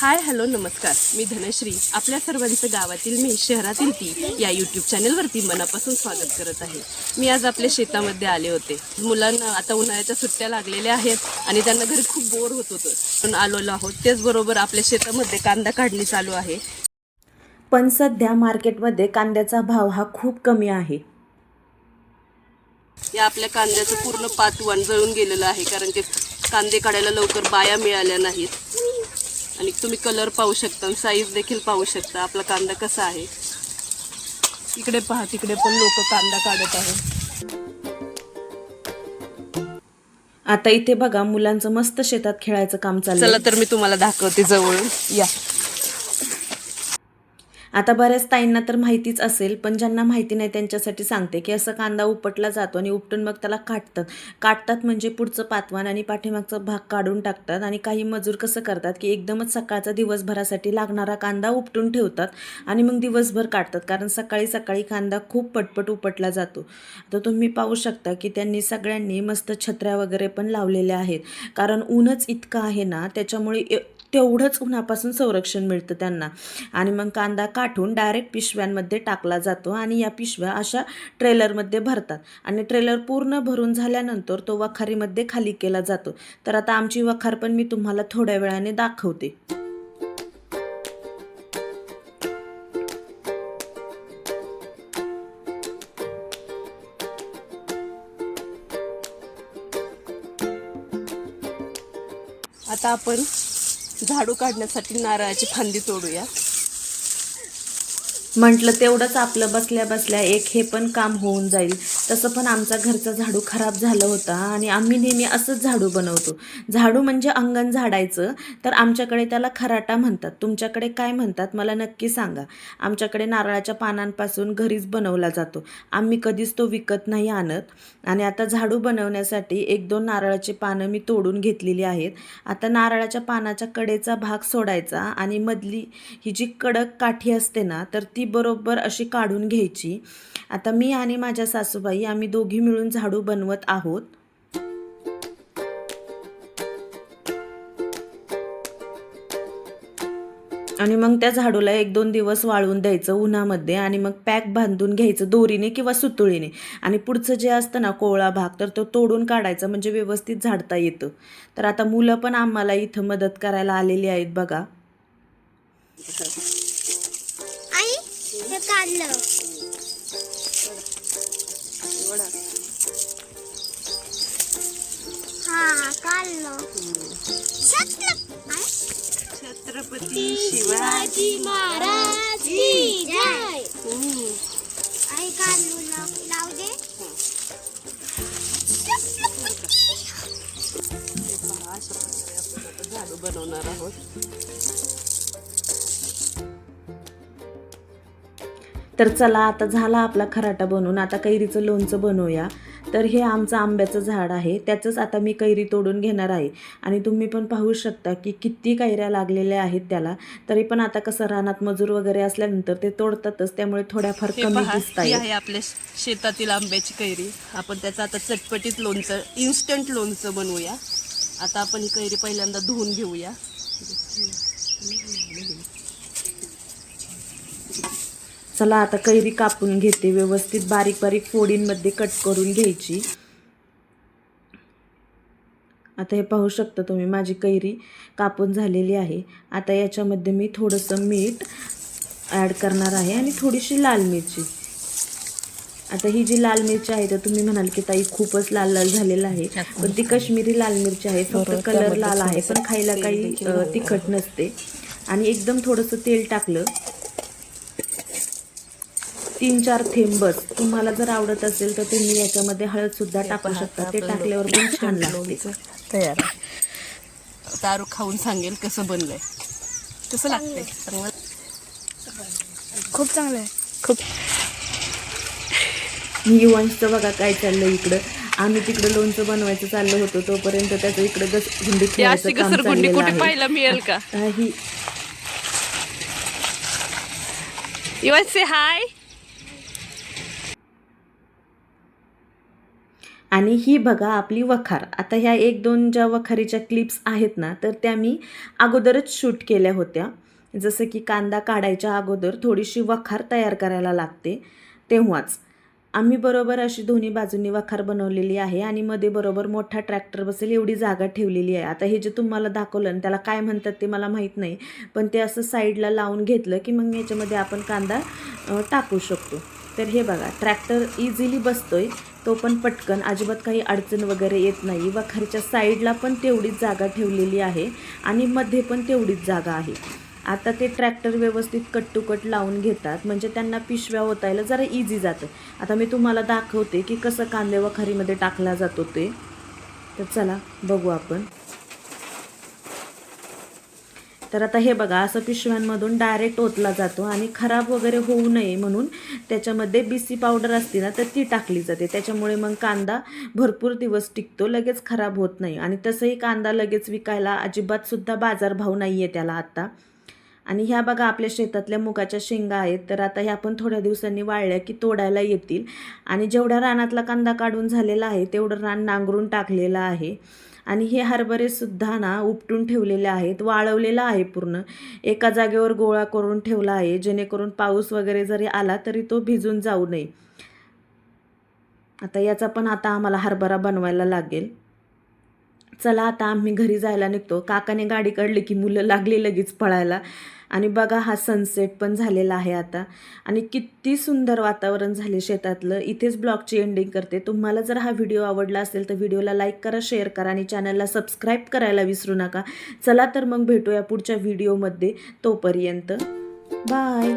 Hi hello नमस्कार, मी धनश्री. आपल्या सर्वांचं गावातील मी शहरातील ती या यूट्यूब चॅनलवरती मनापासून स्वागत करत आहे. मी आज आपल्या शेतामध्ये आले होते. मुलांना आता उन्हाळ्याच्या सुट्ट्या लागलेल्या आहेत आणि त्यांना घरी खूप बोर होत होतं, पण आलेलो आहोत. त्याचबरोबर आपल्या शेतामध्ये कांदा काढणी चालू आहे. पण सध्या मार्केटमध्ये कांद्याचा भाव हा खूप कमी आहे. या आपल्या कांद्याचं पूर्ण पात जळून गेलेलं आहे, कारण की कांदे काढायला लवकर बाया मिळाल्या नाहीत. आणि तुम्ही कलर पाहू शकता, साईज देखील पाहू शकता. आपला कांदा कसा आहे, इकडे पहा, तिकडे पण लोक कांदा काढत आहेत. आता इथे बघा, मुलांचं मस्त शेतात खेळायचं काम चाललंय. चला तर मी तुम्हाला दाखवते जवळून या. आता बऱ्याच ताईंना तर माहितीच असेल, पण ज्यांना माहिती नाही त्यांच्यासाठी सांगते की असं कांदा उपटला जातो आणि उपटून मग त्याला काटतात म्हणजे पुढचं पातवान आणि पाठीमागचा भाग काढून टाकतात. आणि काही मजूर कसं करतात की एकदमच सकाळचा दिवसभरासाठी लागणारा कांदा उपटून ठेवतात आणि मग दिवसभर काढतात, कारण सकाळी सकाळी कांदा खूप पटपट उपटला जातो. आता तुम्ही पाहू शकता की त्यांनी सगळ्यांनी मस्त छत्र्या वगैरे पण लावलेल्या आहेत, कारण ऊनच इतकं आहे ना, त्याच्यामुळे तेवढंच उन्हापासून संरक्षण मिळतं त्यांना. आणि मग कांदा काढून डायरेक्ट पिशव्यांमध्ये टाकला जातो आणि या पिशव्या अशा ट्रेलरमध्ये भरतात आणि ट्रेलर पूर्ण भरून झाल्यानंतर तो वखारीमध्ये खाली केला जातो. तर आता आमची वखार पण मी तुम्हाला थोड्या वेळाने दाखवते. आता आपण झाडू काढण्यासाठी नारळाची फांदी तोडूया. म्हटलं तेवढंच आपलं बसल्या बसल्या एक हे पण काम होऊन जाईल. तसं पण आमचा घरचा झाडू खराब झालं होता आणि आम्ही नेहमी असंच झाडू बनवतो. झाडू म्हणजे अंगण झाडायचं, तर आमच्याकडे त्याला खराटा म्हणतात. तुमच्याकडे काय म्हणतात मला नक्की सांगा. आमच्याकडे नारळाच्या पानांपासून घरीच बनवला जातो. आम्ही कधीच तो विकत नाही आणत. आणि आता झाडू बनवण्यासाठी 1-2 नारळाची पानं मी तोडून घेतलेली आहेत. आता नारळाच्या पानाच्या कडेचा भाग सोडायचा आणि मधली ही जी कडक काठी असते ना, तर ती बरोबर अशी काढून घ्यायची. आता मी आणि माझ्या सासूबाई आम्ही दोघी मिळून झाडू बनवत आहोत. आणि मग त्या झाडूला 1-2 दिवस वाळून द्यायचं उन्हामध्ये आणि मग पॅक बांधून घ्यायचं दोरीने किंवा सुतुळीने. आणि पुढचं जे असतं ना कोवळा भाग, तर तो तोडून काढायचा म्हणजे व्यवस्थित झाडता येतं. तर आता मुलं पण आम्हाला इथं मदत करायला आलेली आहेत बघा. काढलं हा काढलं. छत्रपती शिवाजी महाराज की जय. आई काढलं लाव दे. झाडू बनवणार आहोत. तर चला, आता झाला आपला खराटा बनवून. आता कैरीचं लोणचं बनवूया. तर हे आमचं आंब्याचं झाड आहे, त्याचंच आता मी कैरी तोडून घेणार आहे. आणि तुम्ही पण पाहू शकता की किती कैऱ्या लागलेल्या आहेत त्याला. तरी पण आता कसं रानात मजूर वगैरे असल्यानंतर ते तोडतातच, त्यामुळे थोड्याफार कमी दिसत ही आहे. आहे आपल्या शेतातील आंब्याची कैरी. आपण त्याचं आता चटपटीत लोणचं, इन्स्टंट लोणचं बनवूया. आता आपण ही कैरी पहिल्यांदा धुवून घेऊया. चला, आता कैरी कापून घेते. व्यवस्थित बारीक बारीक फोडींमध्ये कट करून घ्यायची. आता हे पाहू शकता तुम्ही, माझी कैरी कापून झालेली आहे. आता याच्यामध्ये मी थोडंसं मीठ ॲड करणार आहे आणि थोडीशी लाल मिरची. आता ही जी लाल मिरची आहे, तर तुम्ही म्हणाल की ताई खूपच लाल लाल झालेलं आहे, पण ती काश्मीरी लाल मिरची आहे. फक्त कलर लाल आहे, पण खायला काही तिखट नसते. आणि एकदम थोडंसं तेल टाकलं, 3-4 थेंब बस. तुम्हाला जर आवडत असेल तर तुम्ही याच्यामध्ये हळदसुद्धा टाकू शकता. ते टाकल्यावर पण छान लागते. तयार आहे. दारू खाऊन सांगेल कसं बनलंय, कसं लागतंय. खूप चांगलं आहे. खूप. युवांचं बघा काय चाललं इकडं. आम्ही तिकडं लोणचं बनवायचं चाललं होतं, तोपर्यंत त्याचं इकडं घसरगुंडी खेळायचं काम चाललेलं कुठे आहे. पाहायला मिळेल का? ही से हाय. आणि ही बघा आपली वखार. आता ह्या 1-2 ज्या वखारीच्या क्लिप्स आहेत ना, तर त्या मी अगोदरच शूट केल्या होत्या. जसं की कांदा काढायच्या अगोदर थोडीशी वखार तयार करायला लागते, तेव्हाच. आम्ही बरोबर अशी दोन्ही बाजूंनी वखार बनवलेली आहे आणि मध्ये बरोबर मोठा ट्रॅक्टर बसेल एवढी जागा ठेवलेली आहे. आता हे जे तुम्हाला दाखवलं ना, त्याला काय म्हणतात ते मला माहीत नाही, पण ते असं साईडला लावून घेतलं की मग याच्यामध्ये आपण कांदा टाकू शकतो. तर हे बघा, ट्रॅक्टर इझिली बसतोय, तो पण पटकन, अजिबात काही अडचण वगैरे येत नाही. वखारीच्या साईडला पण तेवढीच जागा ठेवलेली आहे आणि मध्ये पण तेवढीच जागा आहे. आता ते ट्रॅक्टर व्यवस्थित कट टू कट लावून घेतात, म्हणजे त्यांना पिशव्या ओतायला जरा इझी जातं. आता मी तुम्हाला दाखवते की कसं कांदे वखारीमध्ये टाकला जातो ते. तर चला बघू आपण. तर आता हे बघा, असं पिशव्यांमधून डायरेक्ट ओतला जातो आणि खराब वगैरे होऊ नये म्हणून त्याच्यामध्ये BC पावडर असते ना, तर ती टाकली जाते. त्याच्यामुळे मग कांदा भरपूर दिवस टिकतो, लगेच खराब होत नाही. आणि तसंही कांदा लगेच विकायला अजिबातसुद्धा बाजारभाव नाही आहे त्याला आता. आणि ह्या बघा आपल्या शेतातल्या मुगाच्या शेंगा आहेत, तर आता ह्या पण थोड्या दिवसांनी वाळल्या की तोडायला येतील. आणि जेवढ्या रानातला कांदा काढून झालेला आहे तेवढं रान नांगरून टाकलेलं आहे. आणि हे हरभरेसुद्धा ना उपटून ठेवलेले आहेत, वाळवलेलं आहे पूर्ण. एका जागेवर गोळा करून ठेवला आहे, जेणेकरून पाऊस वगैरे जरी आला तरी तो भिजून जाऊ नये. आता याचा पण आता आम्हाला हरभरा बनवायला लागेल. चला आता आम्ही घरी जायला निघतो. काकाने गाडी काढली की मुलं लागली लगेच पळायला. आणि बघा, हा सनसेट पण झालेला आहे आता. आणि किती सुंदर वातावरण झाले शेतातलं. इथेच ब्लॉगची एंडिंग करते. तुम्हाला जर हा व्हिडिओ आवडला असेल तर व्हिडिओला लाईक करा, शेअर करा आणि चॅनलला सबस्क्राईब करायला विसरू नका. चला तर मग भेटूया पुढच्या व्हिडिओमध्ये. तोपर्यंत बाय.